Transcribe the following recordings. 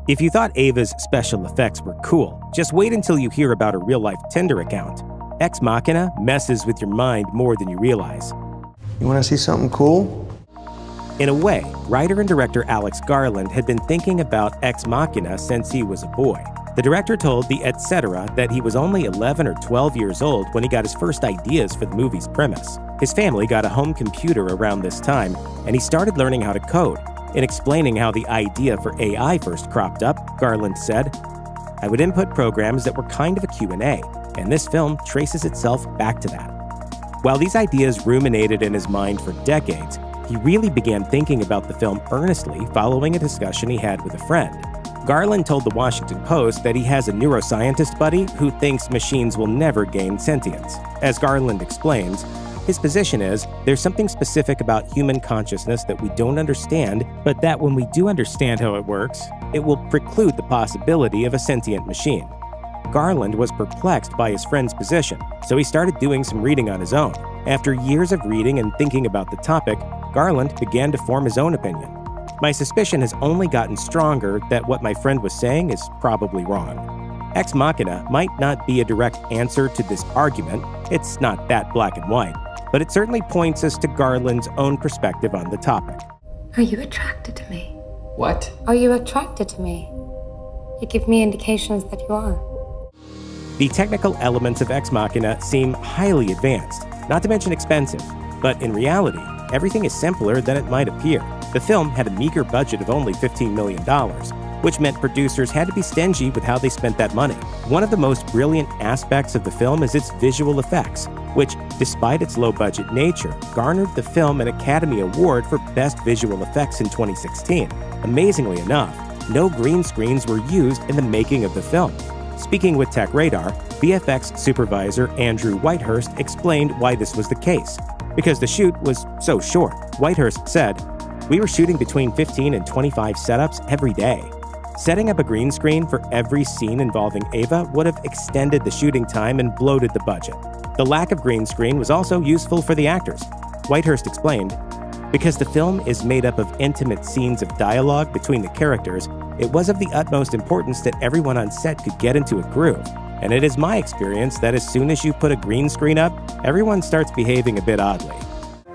If you thought Ava's special effects were cool, just wait until you hear about her real-life Tinder account. Ex Machina messes with your mind more than you realize. You want to see something cool? In a way, writer and director Alex Garland had been thinking about Ex Machina since he was a boy. The director told the Etc. that he was only 11 or 12 years old when he got his first ideas for the movie's premise. His family got a home computer around this time, and he started learning how to code. In explaining how the idea for AI first cropped up, Garland said, "I would input programs that were kind of a Q&A, and this film traces itself back to that." While these ideas ruminated in his mind for decades, he really began thinking about the film earnestly following a discussion he had with a friend. Garland told the Washington Post that he has a neuroscientist buddy who thinks machines will never gain sentience. As Garland explains, his position is, there's something specific about human consciousness that we don't understand, but that when we do understand how it works, it will preclude the possibility of a sentient machine. Garland was perplexed by his friend's position, so he started doing some reading on his own. After years of reading and thinking about the topic, Garland began to form his own opinion. "My suspicion has only gotten stronger that what my friend was saying is probably wrong. Ex Machina might not be a direct answer to this argument, it's not that black and white, but it certainly points us to Garland's own perspective on the topic." Are you attracted to me? What? Are you attracted to me? You give me indications that you are. The technical elements of Ex Machina seem highly advanced, not to mention expensive, but in reality, everything is simpler than it might appear. The film had a meager budget of only $15 million, which meant producers had to be stingy with how they spent that money. One of the most brilliant aspects of the film is its visual effects, which, despite its low-budget nature, garnered the film an Academy Award for Best Visual Effects in 2016. Amazingly enough, no green screens were used in the making of the film. Speaking with Tech Radar, VFX supervisor Andrew Whitehurst explained why this was the case. Because the shoot was so short, Whitehurst said, "We were shooting between 15 and 25 setups every day. Setting up a green screen for every scene involving Ava would have extended the shooting time and bloated the budget. The lack of green screen was also useful for the actors." Whitehurst explained, "Because the film is made up of intimate scenes of dialogue between the characters, it was of the utmost importance that everyone on set could get into a groove. And it is my experience that as soon as you put a green screen up, everyone starts behaving a bit oddly."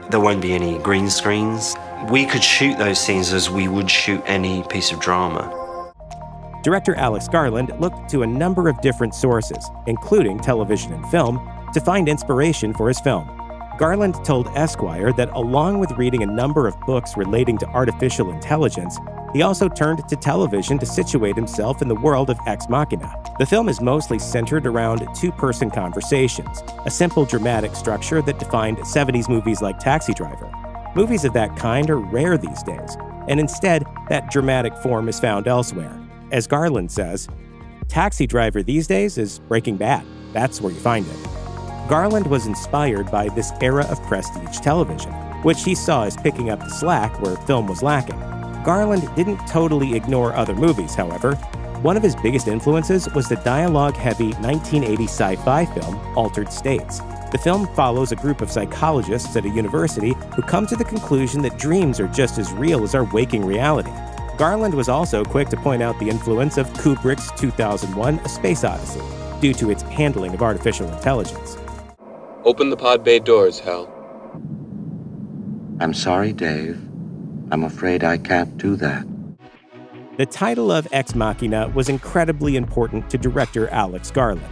There won't be any green screens. We could shoot those scenes as we would shoot any piece of drama. Director Alex Garland looked to a number of different sources, including television and film, to find inspiration for his film. Garland told Esquire that along with reading a number of books relating to artificial intelligence, he also turned to television to situate himself in the world of Ex Machina. The film is mostly centered around two-person conversations, a simple dramatic structure that defined 70s movies like Taxi Driver. Movies of that kind are rare these days, and instead, that dramatic form is found elsewhere. As Garland says, "Taxi Driver these days is Breaking Bad. That's where you find it." Garland was inspired by this era of prestige television, which he saw as picking up the slack where film was lacking. Garland didn't totally ignore other movies, however. One of his biggest influences was the dialogue-heavy 1980 sci-fi film Altered States. The film follows a group of psychologists at a university who come to the conclusion that dreams are just as real as our waking reality. Garland was also quick to point out the influence of Kubrick's 2001 A Space Odyssey, due to its handling of artificial intelligence. Open the pod bay doors, Hal. I'm sorry, Dave. I'm afraid I can't do that. The title of Ex Machina was incredibly important to director Alex Garland.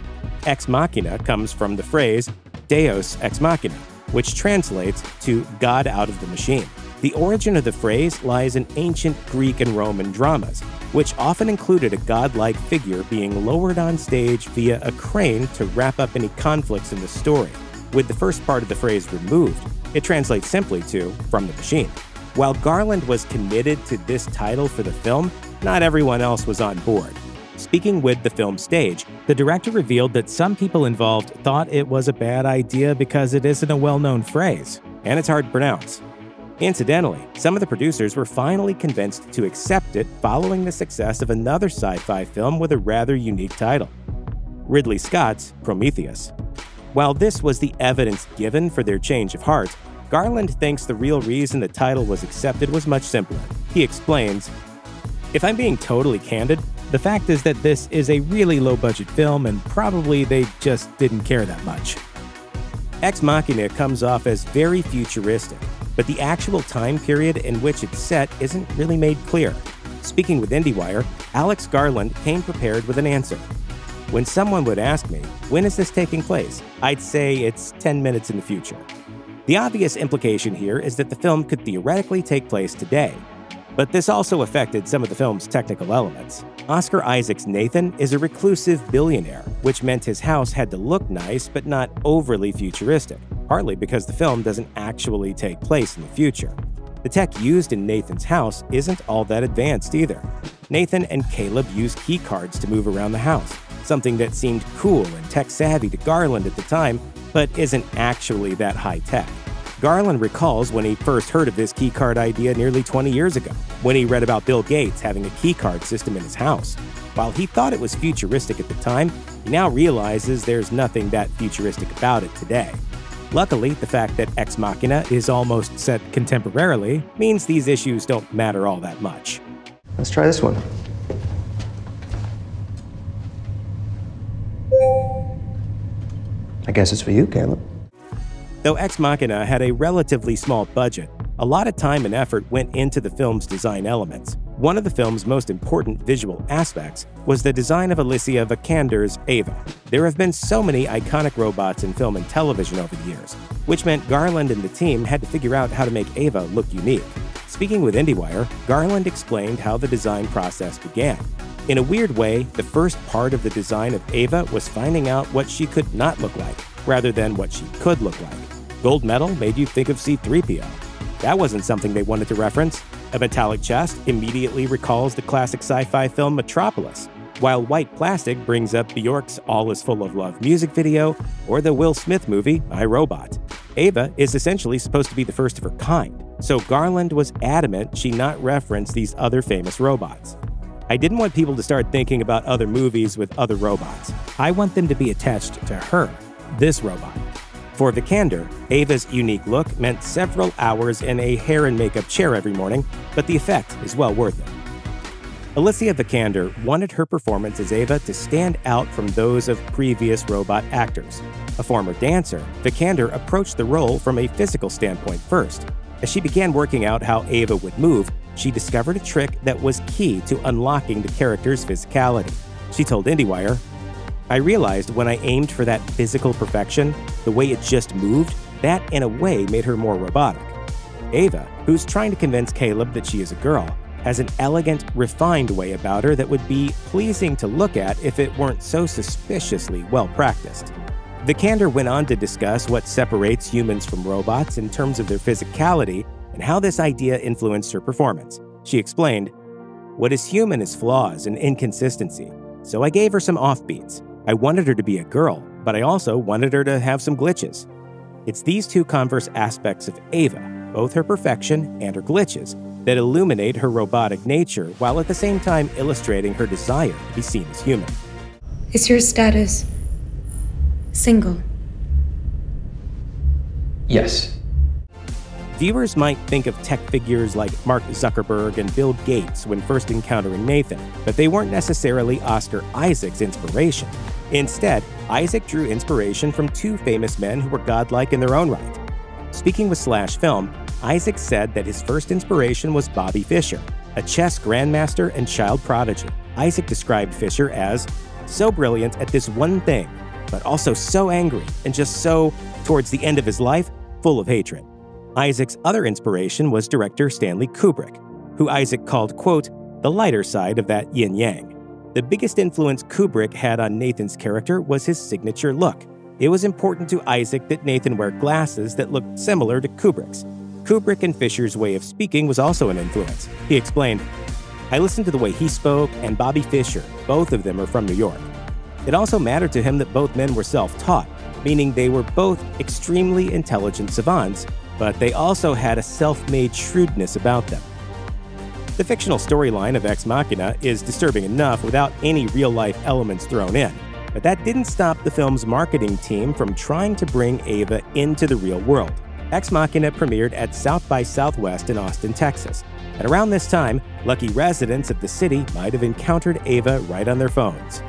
Ex Machina comes from the phrase Deus Ex Machina, which translates to God out of the machine. The origin of the phrase lies in ancient Greek and Roman dramas, which often included a godlike figure being lowered on stage via a crane to wrap up any conflicts in the story. With the first part of the phrase removed, it translates simply to "from the machine." While Garland was committed to this title for the film, not everyone else was on board. Speaking with the film stage, the director revealed that some people involved thought it was a bad idea because it isn't a well-known phrase, and it's hard to pronounce. Incidentally, some of the producers were finally convinced to accept it following the success of another sci-fi film with a rather unique title, Ridley Scott's Prometheus. While this was the evidence given for their change of heart, Garland thinks the real reason the title was accepted was much simpler. He explains, If I'm being totally candid, the fact is that this is a really low-budget film and probably they just didn't care that much. Ex Machina comes off as very futuristic, but the actual time period in which it's set isn't really made clear. Speaking with IndieWire, Alex Garland came prepared with an answer. When someone would ask me, when is this taking place? I'd say it's 10 minutes in the future. The obvious implication here is that the film could theoretically take place today, but this also affected some of the film's technical elements. Oscar Isaac's Nathan is a reclusive billionaire, which meant his house had to look nice but not overly futuristic, partly because the film doesn't actually take place in the future. The tech used in Nathan's house isn't all that advanced either. Nathan and Caleb use key cards to move around the house, something that seemed cool and tech-savvy to Garland at the time, but isn't actually that high-tech. Garland recalls when he first heard of this keycard idea nearly 20 years ago, when he read about Bill Gates having a keycard system in his house. While he thought it was futuristic at the time, he now realizes there's nothing that futuristic about it today. Luckily, the fact that Ex Machina is almost set contemporarily means these issues don't matter all that much. Let's try this one. I guess it's for you, Caleb. Though Ex Machina had a relatively small budget, a lot of time and effort went into the film's design elements. One of the film's most important visual aspects was the design of Alicia Vikander's Ava. There have been so many iconic robots in film and television over the years, which meant Garland and the team had to figure out how to make Ava look unique. Speaking with IndieWire, Garland explained how the design process began. In a weird way, the first part of the design of Ava was finding out what she could not look like, rather than what she could look like. Gold metal made you think of C-3PO. That wasn't something they wanted to reference. A metallic chest immediately recalls the classic sci-fi film Metropolis, while white plastic brings up Bjork's All Is Full of Love music video or the Will Smith movie I, Robot. Ava is essentially supposed to be the first of her kind, so Garland was adamant she not reference these other famous robots. I didn't want people to start thinking about other movies with other robots. I want them to be attached to her, this robot. For Vikander, Ava's unique look meant several hours in a hair and makeup chair every morning, but the effect is well worth it. Alicia Vikander wanted her performance as Ava to stand out from those of previous robot actors. A former dancer, Vikander approached the role from a physical standpoint first. As she began working out how Ava would move, she discovered a trick that was key to unlocking the character's physicality. She told IndieWire, "I realized when I aimed for that physical perfection, the way it just moved, that in a way made her more robotic. Ava, who's trying to convince Caleb that she is a girl, has an elegant, refined way about her that would be pleasing to look at if it weren't so suspiciously well-practiced." Vikander went on to discuss what separates humans from robots in terms of their physicality and how this idea influenced her performance. She explained, "What is human is flaws and inconsistency, so I gave her some offbeats. I wanted her to be a girl, but I also wanted her to have some glitches. It's these two converse aspects of Ava, both her perfection and her glitches, that illuminate her robotic nature while at the same time illustrating her desire to be seen as human." Is your status single? Yes. Viewers might think of tech figures like Mark Zuckerberg and Bill Gates when first encountering Nathan, but they weren't necessarily Oscar Isaac's inspiration. Instead, Isaac drew inspiration from two famous men who were godlike in their own right. Speaking with Slash Film, Isaac said that his first inspiration was Bobby Fischer, a chess grandmaster and child prodigy. Isaac described Fischer as so brilliant at this one thing, but also so angry and just so, towards the end of his life, full of hatred. Isaac's other inspiration was director Stanley Kubrick, who Isaac called, quote, the lighter side of that yin-yang. The biggest influence Kubrick had on Nathan's character was his signature look. It was important to Isaac that Nathan wear glasses that looked similar to Kubrick's. Kubrick and Fischer's way of speaking was also an influence. He explained, "I listened to the way he spoke and Bobby Fischer, both of them are from New York. It also mattered to him that both men were self-taught, meaning they were both extremely intelligent savants, but they also had a self-made shrewdness about them." The fictional storyline of Ex Machina is disturbing enough without any real-life elements thrown in, but that didn't stop the film's marketing team from trying to bring Ava into the real world. Ex Machina premiered at South by Southwest in Austin, Texas. And around this time, lucky residents of the city might have encountered Ava right on their phones.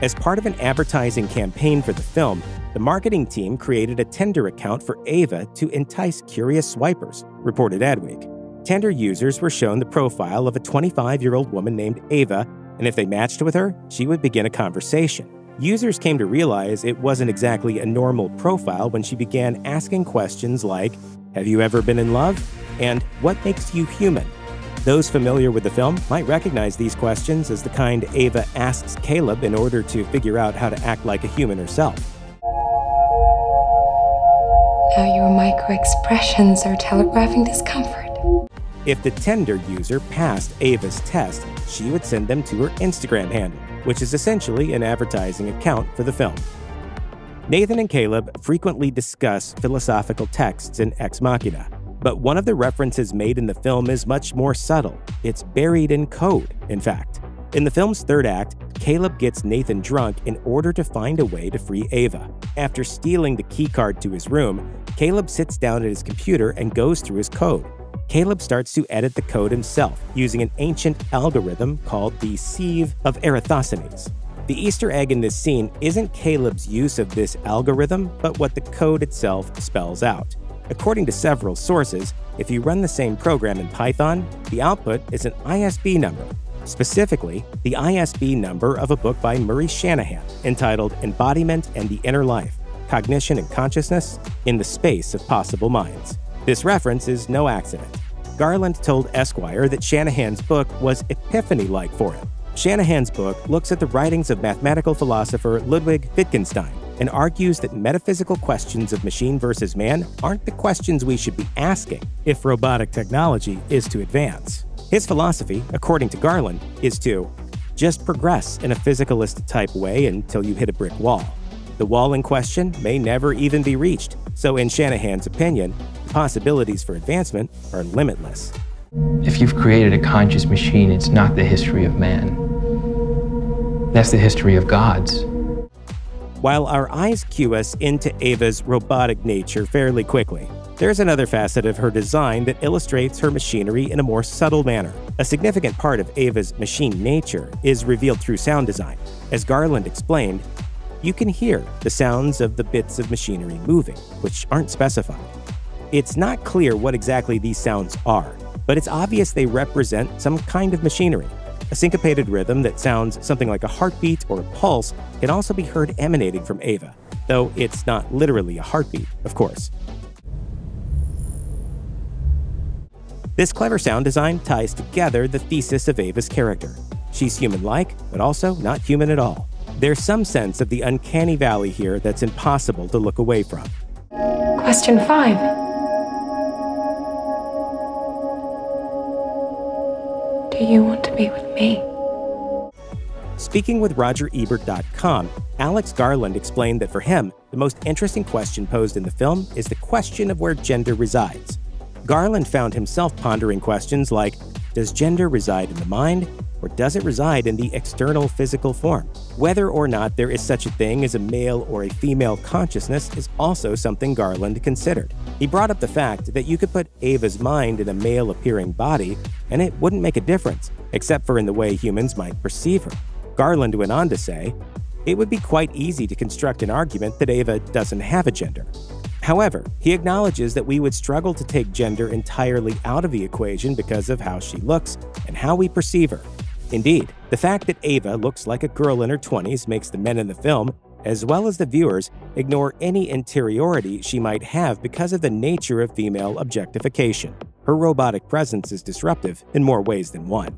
As part of an advertising campaign for the film, the marketing team created a Tinder account for Ava to entice curious swipers, reported Adweek. Tinder users were shown the profile of a 25-year-old woman named Ava, and if they matched with her, she would begin a conversation. Users came to realize it wasn't exactly a normal profile when she began asking questions like, "Have you ever been in love?" and "What makes you human?" Those familiar with the film might recognize these questions as the kind Ava asks Caleb in order to figure out how to act like a human herself. Now your micro-expressions are telegraphing discomfort. If the Tinder user passed Ava's test, she would send them to her Instagram handle, which is essentially an advertising account for the film. Nathan and Caleb frequently discuss philosophical texts in Ex Machina, but one of the references made in the film is much more subtle. It's buried in code, in fact. In the film's third act, Caleb gets Nathan drunk in order to find a way to free Ava. After stealing the keycard to his room, Caleb sits down at his computer and goes through his code. Caleb starts to edit the code himself using an ancient algorithm called the Sieve of Eratosthenes. The Easter egg in this scene isn't Caleb's use of this algorithm, but what the code itself spells out. According to several sources, if you run the same program in Python, the output is an ISB number. Specifically, the ISB number of a book by Murray Shanahan entitled Embodiment and the Inner Life, Cognition and Consciousness in the Space of Possible Minds. This reference is no accident. Garland told Esquire that Shanahan's book was epiphany-like for him. Shanahan's book looks at the writings of mathematical philosopher Ludwig Wittgenstein and argues that metaphysical questions of machine versus man aren't the questions we should be asking if robotic technology is to advance. His philosophy, according to Garland, is to just progress in a physicalist-type way until you hit a brick wall. The wall in question may never even be reached, so in Shanahan's opinion, the possibilities for advancement are limitless. If you've created a conscious machine, it's not the history of man. That's the history of gods. While our eyes cue us into Ava's robotic nature fairly quickly, there's another facet of her design that illustrates her machinery in a more subtle manner. A significant part of Ava's machine nature is revealed through sound design. As Garland explained, you can hear the sounds of the bits of machinery moving, which aren't specified. It's not clear what exactly these sounds are, but it's obvious they represent some kind of machinery. A syncopated rhythm that sounds something like a heartbeat or a pulse can also be heard emanating from Ava, though it's not literally a heartbeat, of course. This clever sound design ties together the thesis of Ava's character. She's human-like, but also not human at all. There's some sense of the uncanny valley here that's impossible to look away from. Question 5. Do you want to be with me? Speaking with RogerEbert.com, Alex Garland explained that for him, the most interesting question posed in the film is the question of where gender resides. Garland found himself pondering questions like, does gender reside in the mind, or does it reside in the external physical form? Whether or not there is such a thing as a male or a female consciousness is also something Garland considered. He brought up the fact that you could put Ava's mind in a male-appearing body, and it wouldn't make a difference, except for in the way humans might perceive her. Garland went on to say, it would be quite easy to construct an argument that Ava doesn't have a gender. However, he acknowledges that we would struggle to take gender entirely out of the equation because of how she looks and how we perceive her. Indeed, the fact that Ava looks like a girl in her 20s makes the men in the film, as well as the viewers, ignore any interiority she might have because of the nature of female objectification. Her robotic presence is disruptive in more ways than one.